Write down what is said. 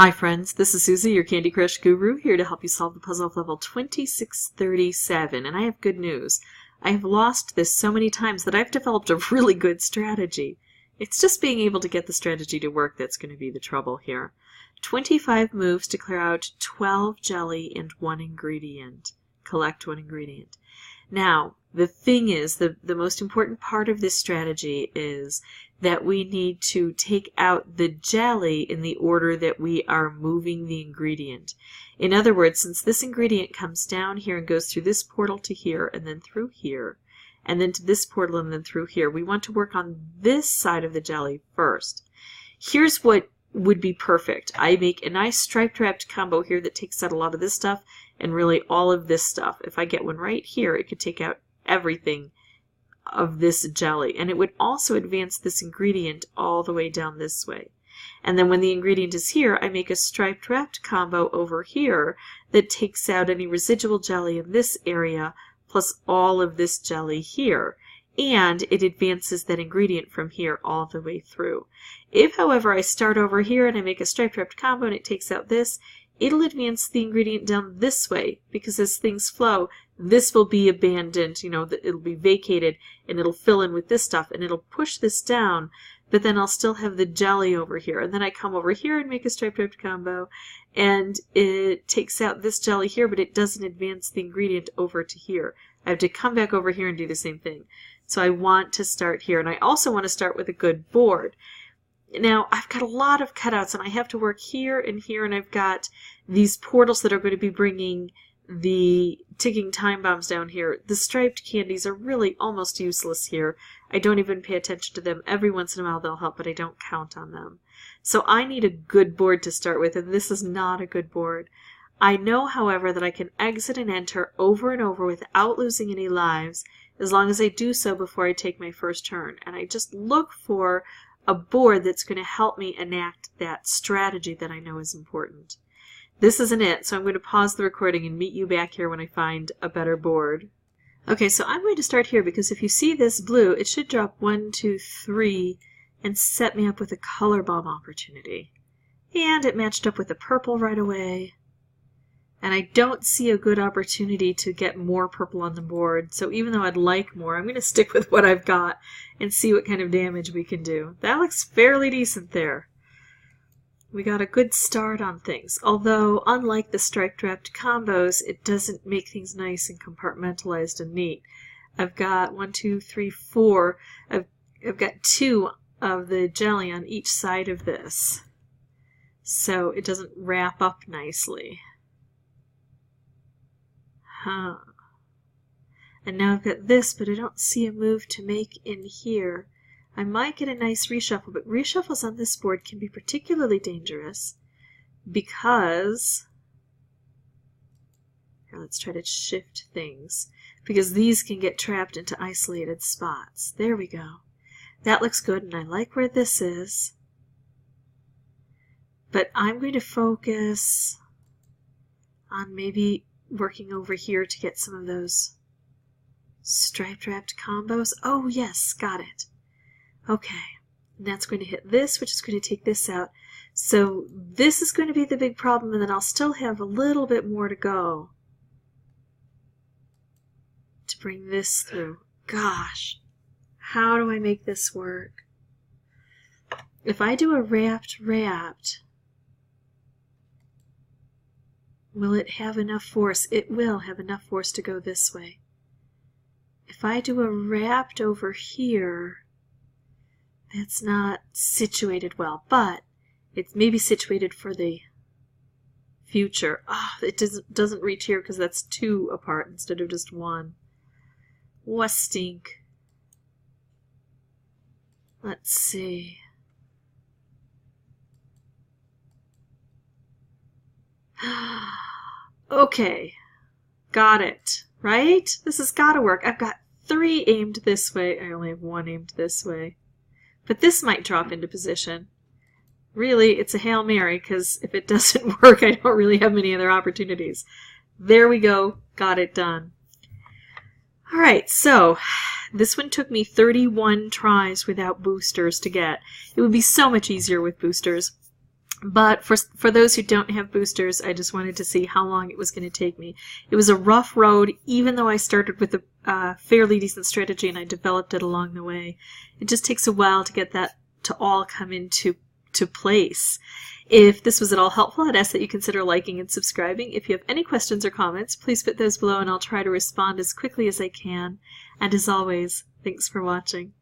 Hi friends, this is Susie, your Candy Crush guru, here to help you solve the puzzle of level 2637, and I have good news. I have lost this so many times that I've developed a really good strategy. It's just being able to get the strategy to work that's going to be the trouble here. 25 moves to clear out 12 jelly and 1 ingredient. Collect 1 ingredient. Now, the thing is, the most important part of this strategy is that we need to take out the jelly in the order that we are moving the ingredient. In other words, since this ingredient comes down here and goes through this portal to here and then through here, and then to this portal and then through here, we want to work on this side of the jelly first. Here's what would be perfect. I make a nice striped wrapped combo here that takes out a lot of this stuff and really all of this stuff. If I get one right here, it could take out everything of this jelly, and it would also advance this ingredient all the way down this way. And then when the ingredient is here, I make a striped wrapped combo over here that takes out any residual jelly in this area plus all of this jelly here, and it advances that ingredient from here all the way through. If, however, I start over here and I make a striped wrapped combo and it takes out this, it'll advance the ingredient down this way, because as things flow, this will be abandoned, it'll be vacated, and it'll fill in with this stuff, and it'll push this down, but then I'll still have the jelly over here. And then I come over here and make a striped wrapped combo, and it takes out this jelly here, but it doesn't advance the ingredient over to here. I have to come back over here and do the same thing. So I want to start here, and I also want to start with a good board. Now, I've got a lot of cutouts, and I have to work here, and I've got these portals that are going to be bringing the ticking time bombs down here. The striped candies are really almost useless here. I don't even pay attention to them. Every once in a while they'll help, but I don't count on them. So I need a good board to start with, and this is not a good board. I know, however, that I can exit and enter over and over without losing any lives, as long as I do so before I take my first turn. And I just look for a board that's going to help me enact that strategy that I know is important. This isn't it, so I'm going to pause the recording and meet you back here when I find a better board. Okay, so I'm going to start here because if you see this blue, it should drop 1, 2, 3 and set me up with a color bomb opportunity. And it matched up with the purple right away. And I don't see a good opportunity to get more purple on the board, so even though I'd like more, I'm going to stick with what I've got and see what kind of damage we can do. That looks fairly decent there. We got a good start on things, although unlike the striped wrapped combos, it doesn't make things nice and compartmentalized and neat. I've got 1, 2, 3, 4. I've got 2 of the jelly on each side of this, so it doesn't wrap up nicely. And now I've got this, but I don't see a move to make in here. I might get a nice reshuffle, but reshuffles on this board can be particularly dangerous because... Here, let's try to shift things. Because these can get trapped into isolated spots. There we go. That looks good, and I like where this is. But I'm going to focus on maybe working over here to get some of those striped wrapped combos. Oh yes, got it. Okay, and that's going to hit this, which is going to take this out. So this is going to be the big problem, and then I'll still have a little bit more to go to bring this through. Gosh, how do I make this work? If I do a wrapped, will it have enough force? It will have enough force to go this way. If I do a wrapped over here, that's not situated well, but it's maybe situated for the future. Oh, it doesn't reach here because that's 2 apart instead of just 1. What stink. Let's see. Okay, got it, right? This has got to work. I've got 3 aimed this way. I only have 1 aimed this way. But this might drop into position. Really, it's a Hail Mary, because if it doesn't work, I don't really have many other opportunities. There we go. Got it done. All right, so this one took me 31 tries without boosters to get. It would be so much easier with boosters. But for those who don't have boosters, I just wanted to see how long it was going to take me. It was a rough road, even though I started with a fairly decent strategy and I developed it along the way. It just takes a while to get that to all come into place. If this was at all helpful, I'd ask that you consider liking and subscribing. If you have any questions or comments, please put those below and I'll try to respond as quickly as I can. And as always, thanks for watching.